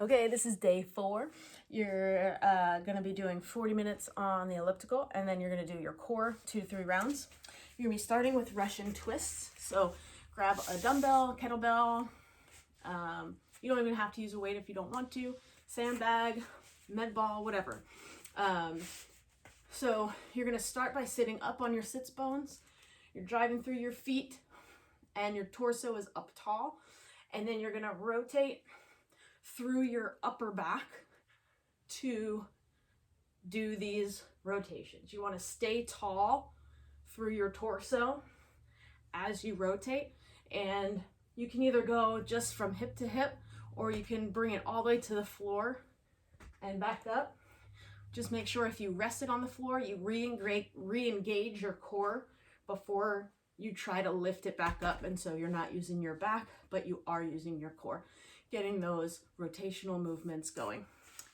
Okay, this is day 4. You're going to be doing 40 minutes on the elliptical, and then you're going to do your core 2 to 3 rounds. You're going to be starting with Russian twists. So grab a dumbbell, kettlebell. You don't even have to use a weight if you don't want to. Sandbag, med ball, whatever. So you're going to start by sitting up on your sits bones. You're driving through your feet, and your torso is up tall. And then you're going to rotate through your upper back to do these rotations. You want to stay tall through your torso as you rotate, and you can either go just from hip to hip, or you can bring it all the way to the floor and back up. Just make sure if you rest it on the floor, you re-engage your core before you try to lift it back up, and so you're not using your back, but you are using your core, getting those rotational movements going.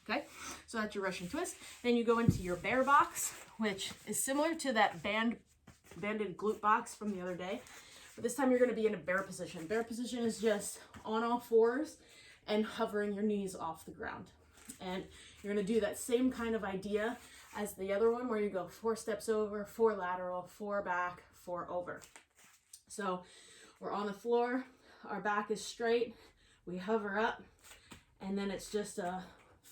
Okay, so that's your Russian twist. Then you go into your bear box, which is similar to that banded glute box from the other day, but this time you're going to be in a bear position. Bear position is just on all fours and hovering your knees off the ground. And you're going to do that same kind of idea as the other one, where you go 4 steps over, 4 lateral, 4 back, 4 over. So we're on the floor, our back is straight, we hover up, and then it's just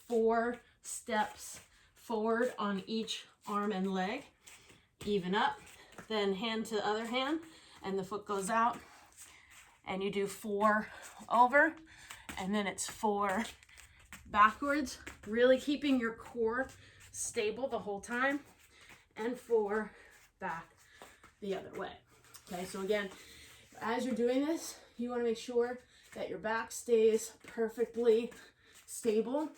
4 steps forward on each arm and leg. Even up, then hand to the other hand, and the foot goes out, and you do 4 over, and then it's 4 backwards, really keeping your core stable the whole time, and 4 back the other way. Okay, so again, as you're doing this, you want to make sure that your back stays perfectly stable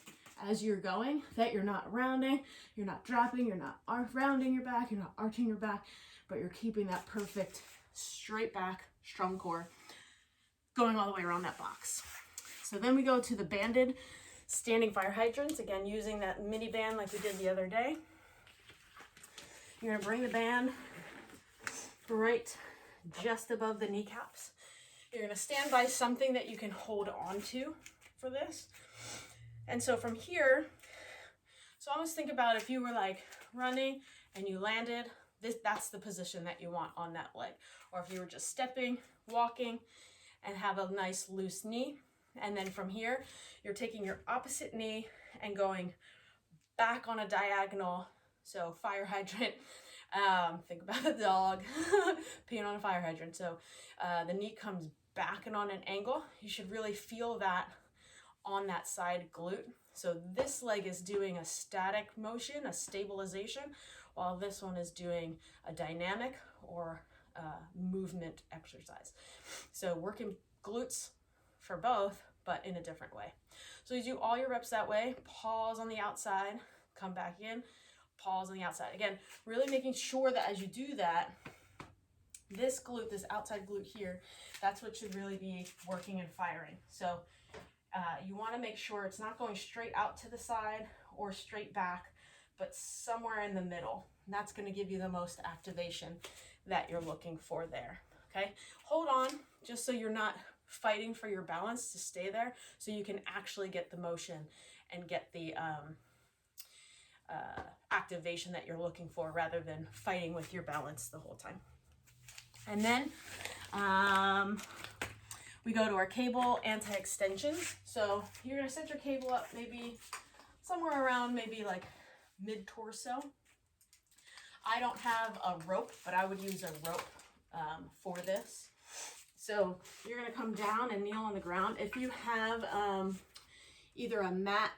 as you're going, that you're not rounding, you're not dropping, you're not rounding your back, you're not arching your back, but you're keeping that perfect straight back, strong core, going all the way around that box. So then we go to the banded standing fire hydrants, again using that mini band like we did the other day. You're going to bring the band right just above the kneecaps. You're going to stand by something that you can hold on to for this. And so from here, so almost think about if you were like running and you landed, that's the position that you want on that leg. Or if you were just stepping, walking, and have a nice loose knee. And then from here, you're taking your opposite knee and going back on a diagonal. So fire hydrant, think about a dog peeing on a fire hydrant. So the knee comes back and on an angle. You should really feel that on that side glute. So this leg is doing a static motion, a stabilization, while this one is doing a dynamic or movement exercise. So working glutes for both, but in a different way. So you do all your reps that way. Pause on the outside, come back in, pause on the outside. Again, really making sure that as you do that, this glute, this outside glute here, that's what should really be working and firing. So you want to make sure it's not going straight out to the side or straight back, but somewhere in the middle. And that's going to give you the most activation that you're looking for there. Okay, hold on just so you're not fighting for your balance to stay there, so you can actually get the motion and get the activation that you're looking for, rather than fighting with your balance the whole time. And then we go to our cable anti-extensions. So you're going to set your cable up maybe somewhere around maybe like mid-torso. I don't have a rope, but I would use a rope for this. So you're going to come down and kneel on the ground. If you have either a mat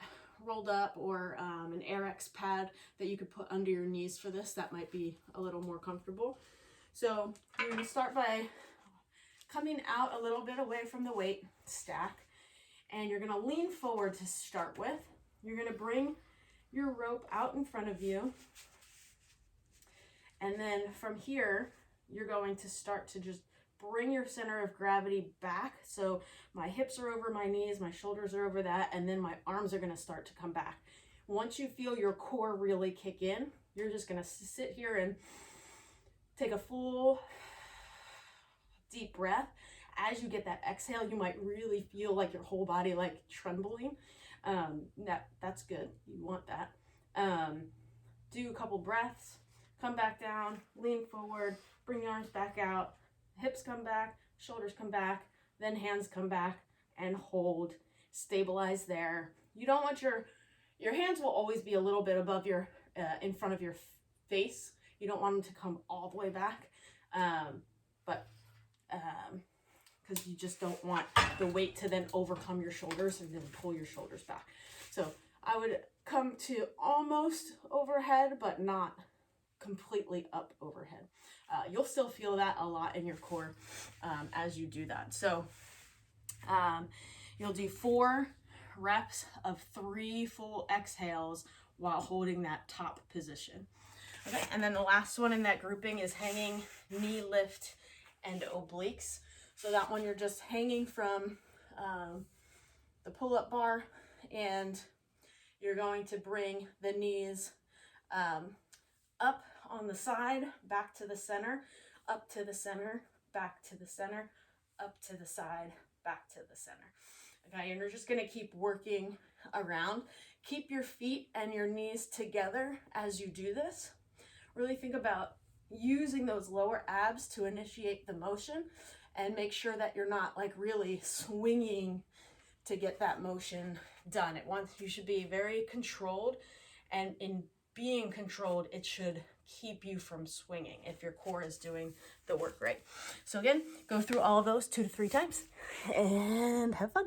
rolled up or an Airex pad that you could put under your knees for this, that might be a little more comfortable. So you're going to start by coming out a little bit away from the weight stack, and you're going to lean forward to start with. You're going to bring your rope out in front of you, and then from here you're going to start to just bring your center of gravity back. So my hips are over my knees, my shoulders are over that, and then my arms are going to start to come back. Once you feel your core really kick in, you're just going to sit here and take a full deep breath. As you get that exhale, you might really feel like your whole body like trembling. That's good. You want that. Do a couple breaths, come back down, lean forward, bring your arms back out, hips come back, shoulders come back, then hands come back, and hold. Stabilize there. You don't want your hands will always be a little bit above your, in front of your face. You don't want them to come all the way back, because you just don't want the weight to then overcome your shoulders and then pull your shoulders back. So I would come to almost overhead, but not completely up overhead. You'll still feel that a lot in your core as you do that. So you'll do 4 reps of 3 full exhales while holding that top position. Okay, and then the last one in that grouping is hanging knee lift and obliques. So that one you're just hanging from the pull-up bar, and you're going to bring the knees up on the side, back to the center, up to the center, back to the center, up to the side, back to the center. Okay, and you're just gonna keep working around. Keep your feet and your knees together as you do this. Really think about using those lower abs to initiate the motion, and make sure that you're not like really swinging to get that motion done. You should be very controlled, and in being controlled, it should keep you from swinging if your core is doing the work right. So again, go through all of those 2 to 3 times and have fun.